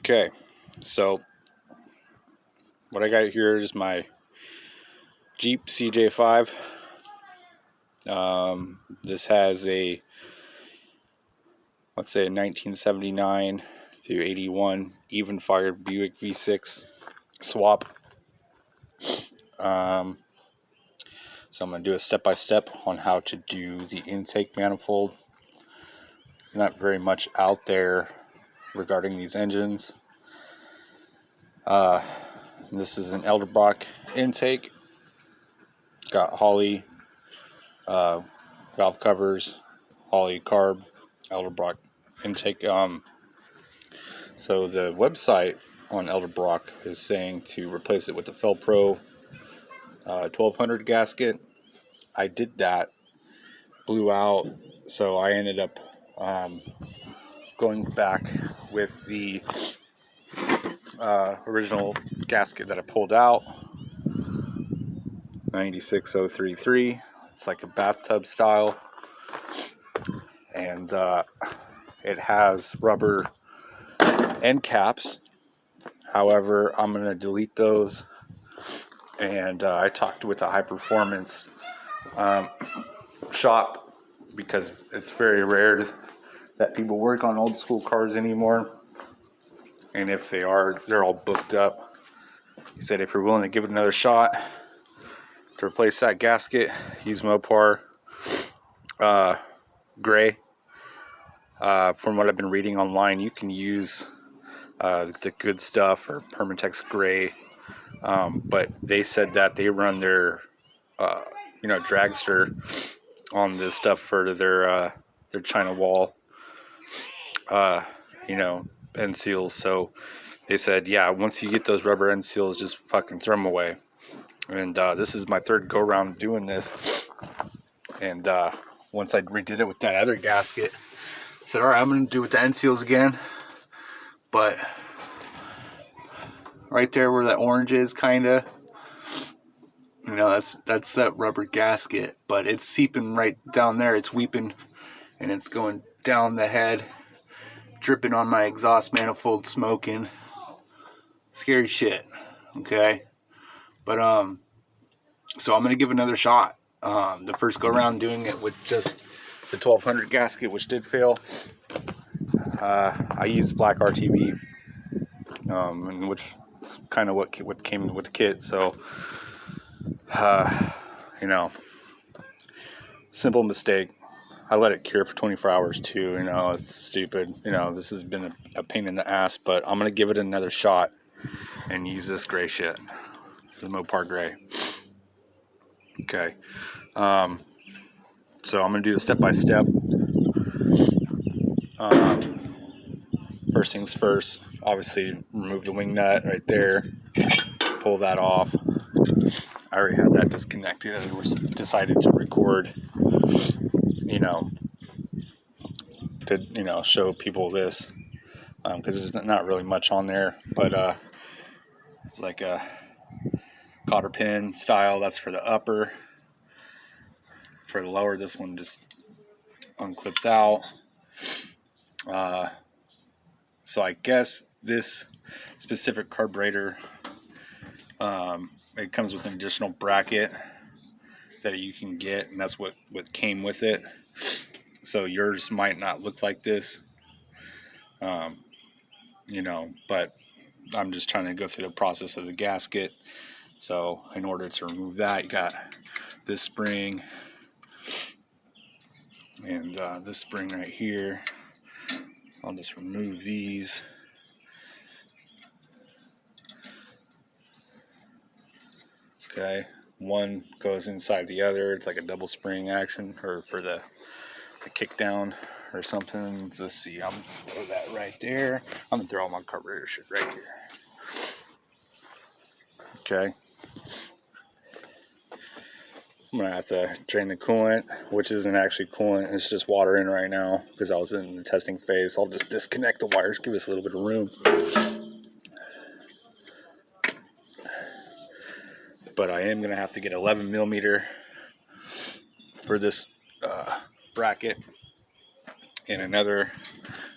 Okay, so what I got here is my Jeep cj5. This has a, let's say, a 1979 through 81 even fired Buick V6 swap. So I'm going to do a step-by-step on how to do the intake manifold. There's not very much out there regarding these engines. This is an Elderbrock intake. Got Holley valve covers, Holley carb, Elderbrock intake. So the website on Elderbrock is saying to replace it with the Felpro 1200 gasket. I did that, blew out, so I ended up going back with the original gasket that I pulled out, 96033. It's like a bathtub style, and it has rubber end caps. However, I'm going to delete those, and I talked with a high performance shop, because it's very rare that people work on old school cars anymore, and if they are, they're all booked up. He said if you're willing to give it another shot to replace that gasket, use Mopar gray. From what I've been reading online, you can use the good stuff or Permatex gray, but they said that they run their dragster on this stuff for their China wall end seals. So they said, yeah, once you get those rubber end seals, just fucking throw them away. And this is my third go round doing this, and once I redid it with that other gasket, I said, all right, I'm going to do it with the end seals again. But right there where that orange is, kind of, that's that rubber gasket, but it's seeping right down there. It's weeping, and it's going down the head, dripping on my exhaust manifold, smoking. Scary shit. Okay, but so I'm gonna give another shot. The first go around doing it with just the 1200 gasket, which did fail. I used black RTV, and which is kind of what came with the kit. So, simple mistake. I let it cure for 24 hours too. It's stupid. This has been a pain in the ass, but I'm gonna give it another shot and use this gray shit, the Mopar gray. Okay. So I'm gonna do the step-by-step. First things first, obviously remove the wing nut right there, pull that off. I already had that disconnected. I decided to record, to show people this, because there's not really much on there, but it's like a cotter pin style. That's for the upper. For the lower, this one just unclips out. So I guess this specific carburetor, it comes with an additional bracket that you can get, and that's what came with it. So yours might not look like this, but I'm just trying to go through the process of the gasket. So in order to remove that, you got this spring and this spring right here. I'll just remove these. Okay, one goes inside the other. It's like a double spring action, or for the kick down or something. Let's see, I'm gonna throw that right there. I'm gonna throw all my carburetor shit right here. Okay, I'm gonna have to drain the coolant, which isn't actually coolant, it's just water in right now because I was in the testing phase. I'll just disconnect the wires, give us a little bit of room. But I am gonna have to get 11 millimeter for this bracket, and another,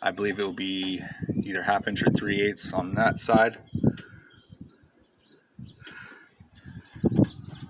I believe it will be either 1/2 inch or 3/8 on that side,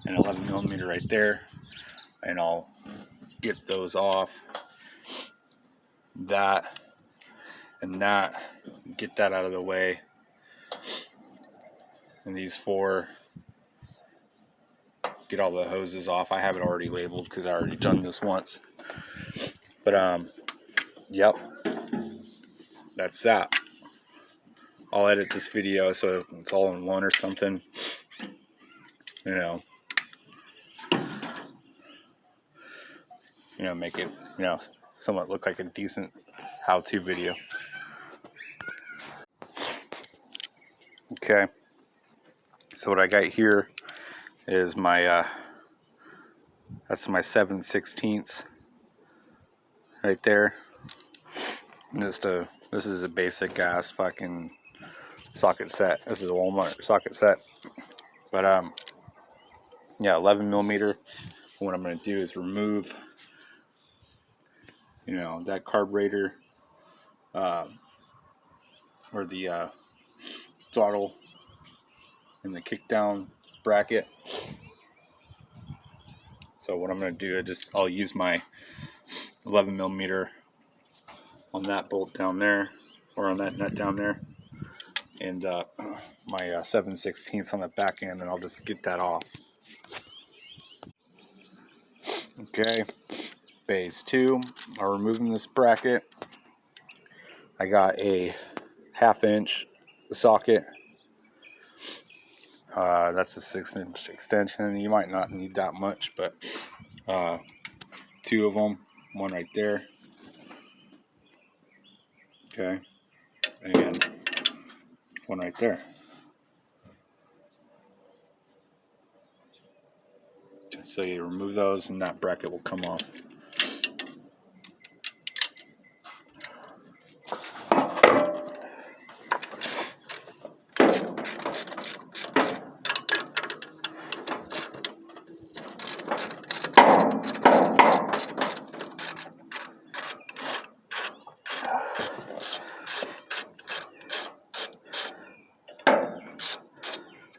and 11mm right there, and I'll get those off, that and that, get that out of the way, and these 4, get all the hoses off. I have it already labeled because I already done this once, but yep, that's that. I'll edit this video so it's all in one or something, you know, make it, somewhat look like a decent how-to video. Okay, so what I got here is my that's my 7/16 right there. And this is a basic gas fucking socket set. This is a Walmart socket set, but yeah, 11mm. What I'm going to do is remove, that carburetor, or the throttle and the kickdown bracket. So what I'm going to do, I'll use my 11mm on that bolt down there, or on that nut down there, and my 7/16 on the back end, and I'll just get that off. Okay, phase 2, I'm removing this bracket. I got a 1/2 inch socket. That's a 6-inch extension. You might not need that much, but 2 of them, one right there. Okay, and one right there. So you remove those and that bracket will come off.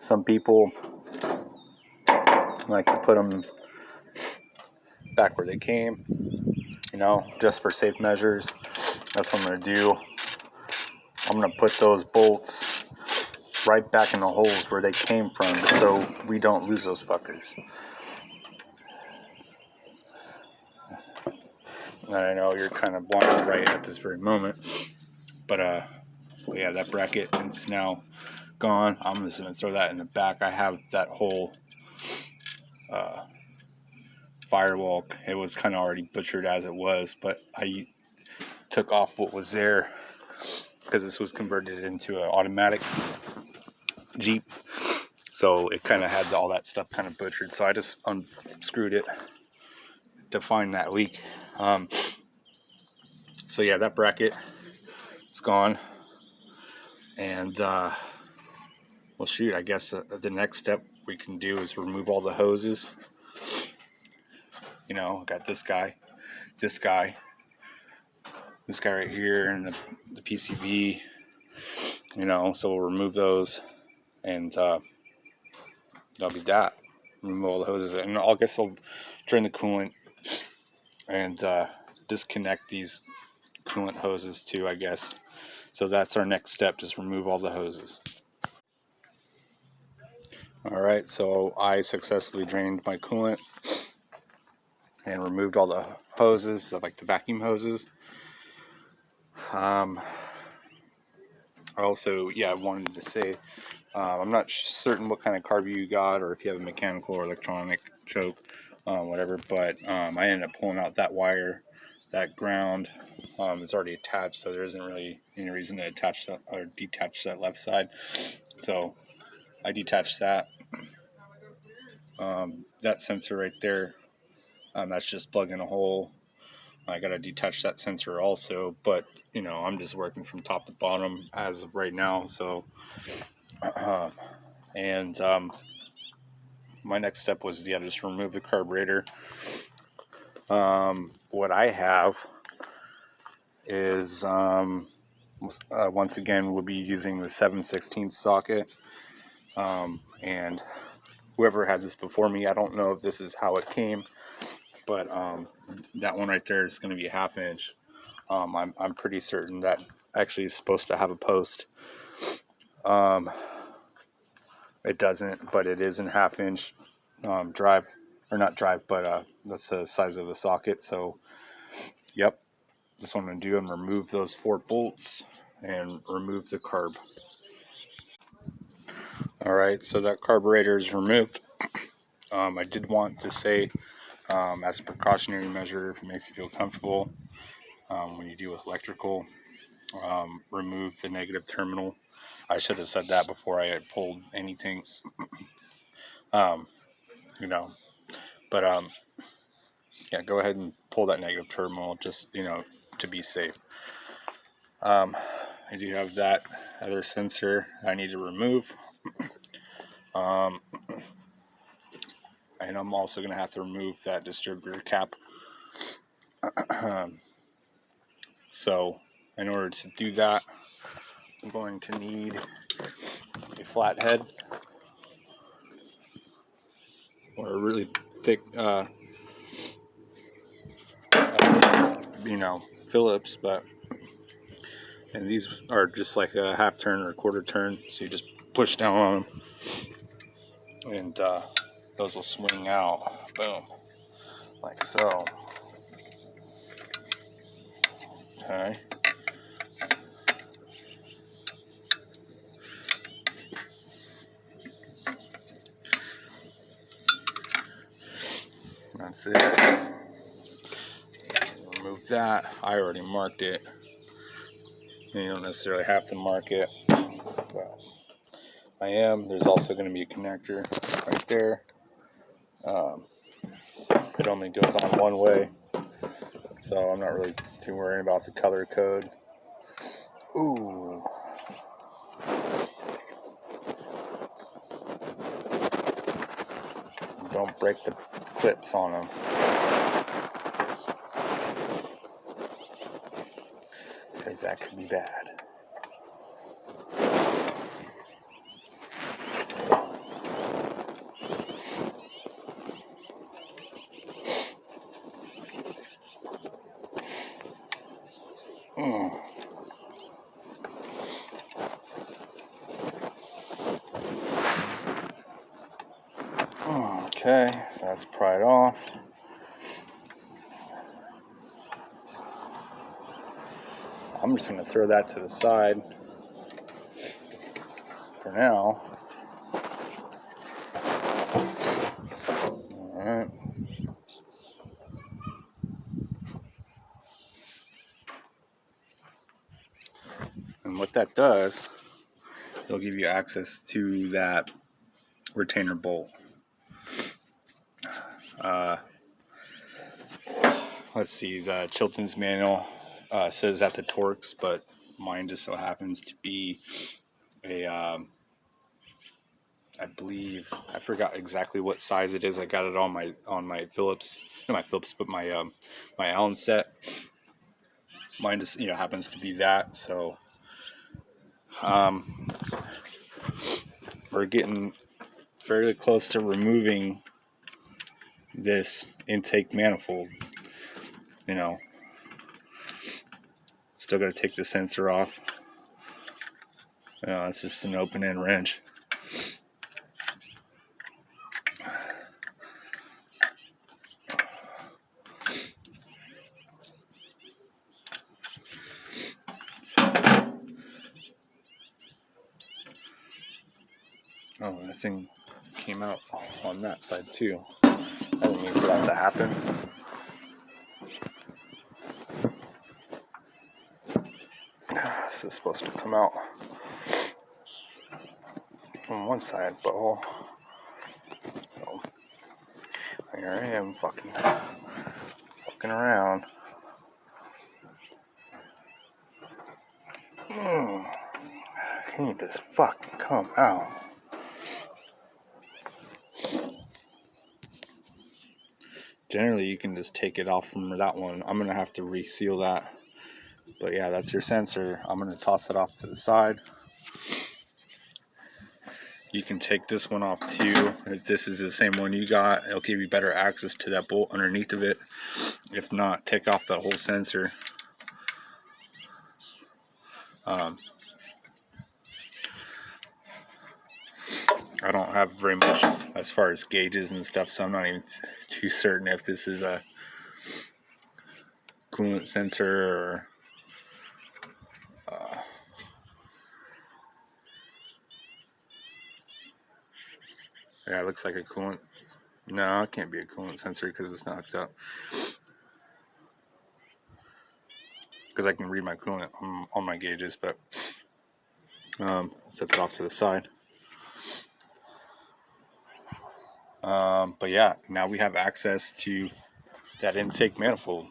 Some people like to put them back where they came, just for safe measures. That's what I'm going to do. I'm going to put those bolts right back in the holes where they came from, so we don't lose those fuckers. And I know you're kind of blind right at this very moment, but yeah, that bracket is now gone. I'm just going to throw that in the back. I have that whole firewall. It was kind of already butchered as it was, but I took off what was there because this was converted into an automatic Jeep, so it kind of had all that stuff kind of butchered. So I just unscrewed it to find that leak. So yeah, that bracket is gone, and well, shoot, I guess the next step we can do is remove all the hoses. I got this guy right here, and the PCV, so we'll remove those, and that'll be that. Remove all the hoses, and I guess I'll drain the coolant and disconnect these coolant hoses too, I guess. So that's our next step, just remove all the hoses. Alright, so I successfully drained my coolant and removed all the hoses, like the vacuum hoses. I also, I wanted to say, I'm not certain what kind of carb you got, or if you have a mechanical or electronic choke, whatever, but I ended up pulling out that wire, that ground. It's already attached, so there isn't really any reason to attach that or detach that left side. So I detached that. That sensor right there, that's just plugging a hole. I gotta detach that sensor also, but I'm just working from top to bottom as of right now. So and my next step was just remove the carburetor. What I have is once again, we'll be using the 7/16 socket. And whoever had this before me, I don't know if this is how it came, but that one right there is going to be a 1/2 inch. I'm pretty certain that actually is supposed to have a post. It doesn't, but it is in 1/2 inch drive, or not drive, but that's the size of the socket. So, yep, that's what I'm going to do. I'm going to remove those 4 bolts and remove the carb. Alright, so that carburetor is removed. I did want to say, as a precautionary measure, if it makes you feel comfortable, when you deal with electrical, remove the negative terminal. I should have said that before I pulled anything. You know, but yeah, go ahead and pull that negative terminal, just, to be safe. I do have that other sensor I need to remove. And I'm also going to have to remove that distributor cap. So in order to do that, I'm going to need a flathead or a really thick, Phillips, and these are just like a 1/2 turn or a 1/4 turn, so you just push down on them, and those will swing out, boom, like so. Okay. That's it. Remove that. I already marked it. You don't necessarily have to mark it, but I am. There's also going to be a connector right there. It only goes on one way, so I'm not really too worried about the color code. Ooh. Don't break the clips on them, because that could be bad. Okay, so that's pried off. I'm just going to throw that to the side for now. Alright. And what that does is it'll give you access to that retainer bolt. Let's see, the Chilton's manual says that the Torx, but mine just so happens to be a, I believe, I forgot exactly what size it is. I got it on my Phillips, not my Phillips, but my Allen set. Mine just happens to be that. So we're getting fairly close to removing this intake manifold. Still got to take the sensor off. It's just an open end wrench. Oh, that thing came out on that side too. I didn't mean for that to happen. This is supposed to come out on one side, but so here I am fucking around. Can you just fucking come out? Generally, you can just take it off from that one. I'm gonna have to reseal that, But yeah, that's your sensor. I'm going to toss it off to the side. You can take this one off too. If this is the same one you got, it'll give you better access to that bolt underneath of it. If not, take off the whole sensor. I don't have very much as far as gauges and stuff, so I'm not even too certain if this is a coolant sensor or yeah, it looks like a coolant. No, it can't be a coolant sensor because it's not hooked up. Because I can read my coolant on my gauges, but set it off to the side. But yeah, now we have access to that intake manifold.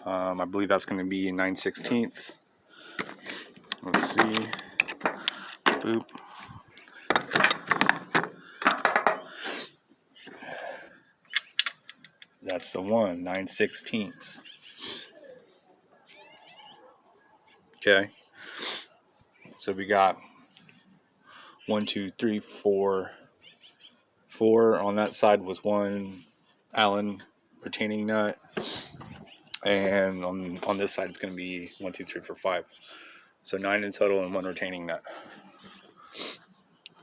I believe that's going to be 9/16. Let's see. Boop. That's the one, 9/16. Okay. So we got 1, 2, 3, 4. 4 on that side was one Allen retaining nut. And on this side it's going to be 1, 2, 3, 4, 5. So 9 in total and 1 retaining nut.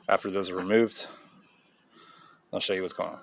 After those are removed, I'll show you what's going on.